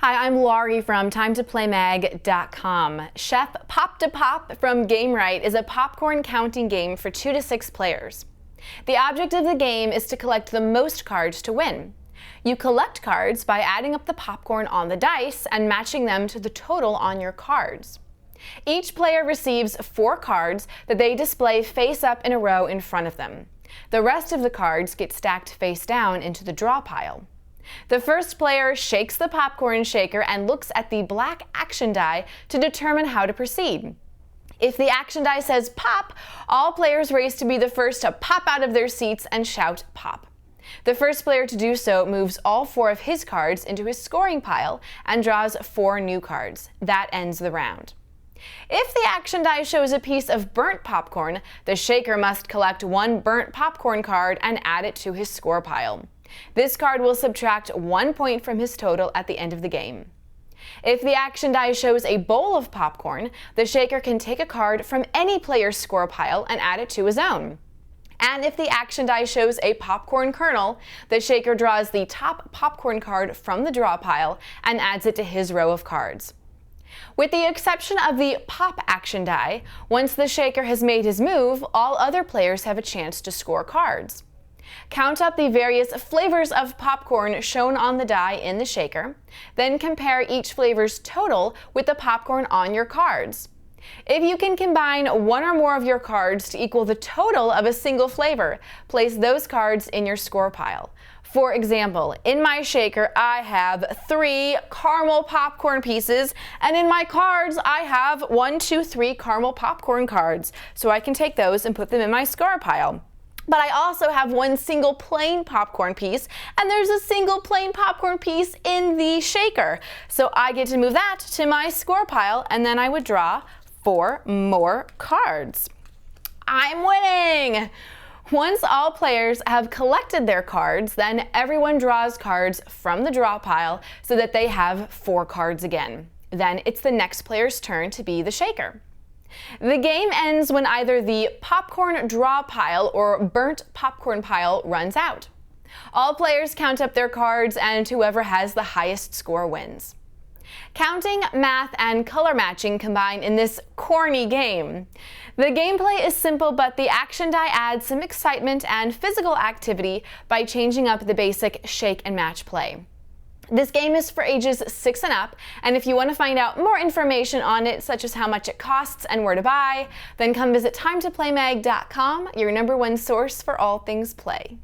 Hi, I'm Laurie from TimeToPlayMag.com. Chef Pop-to-Pop from Gamewright is a popcorn counting game for 2 to 6 players. The object of the game is to collect the most cards to win. You collect cards by adding up the popcorn on the dice and matching them to the total on your cards. Each player receives 4 cards that they display face up in a row in front of them. The rest of the cards get stacked face down into the draw pile. The first player shakes the popcorn shaker and looks at the black action die to determine how to proceed. If the action die says pop, all players race to be the first to pop out of their seats and shout pop. The first player to do so moves all 4 of his cards into his scoring pile and draws 4 new cards. That ends the round. If the action die shows a piece of burnt popcorn, the shaker must collect 1 burnt popcorn card and add it to his score pile. This card will subtract 1 point from his total at the end of the game. If the action die shows a bowl of popcorn, the shaker can take a card from any player's score pile and add it to his own. And if the action die shows a popcorn kernel, the shaker draws the top popcorn card from the draw pile and adds it to his row of cards. With the exception of the pop action die, once the shaker has made his move, all other players have a chance to score cards. Count up the various flavors of popcorn shown on the die in the shaker, then compare each flavor's total with the popcorn on your cards. If you can combine 1 or more of your cards to equal the total of a single flavor, place those cards in your score pile. For example, in my shaker I have 3 caramel popcorn pieces, and in my cards I have 1, 2, 3 caramel popcorn cards, so I can take those and put them in my score pile. But I also have 1 single plain popcorn piece, and there's a single plain popcorn piece in the shaker. So I get to move that to my score pile, and then I would draw 4 more cards. I'm winning! Once all players have collected their cards, then everyone draws cards from the draw pile so that they have 4 cards again. Then it's the next player's turn to be the shaker. The game ends when either the popcorn draw pile or burnt popcorn pile runs out. All players count up their cards, and whoever has the highest score wins. Counting, math, and color matching combine in this corny game. The gameplay is simple, but the action die adds some excitement and physical activity by changing up the basic shake and match play. This game is for ages 6 and up, and if you want to find out more information on it, such as how much it costs and where to buy, then come visit TimeToPlayMag.com, your #1 source for all things play.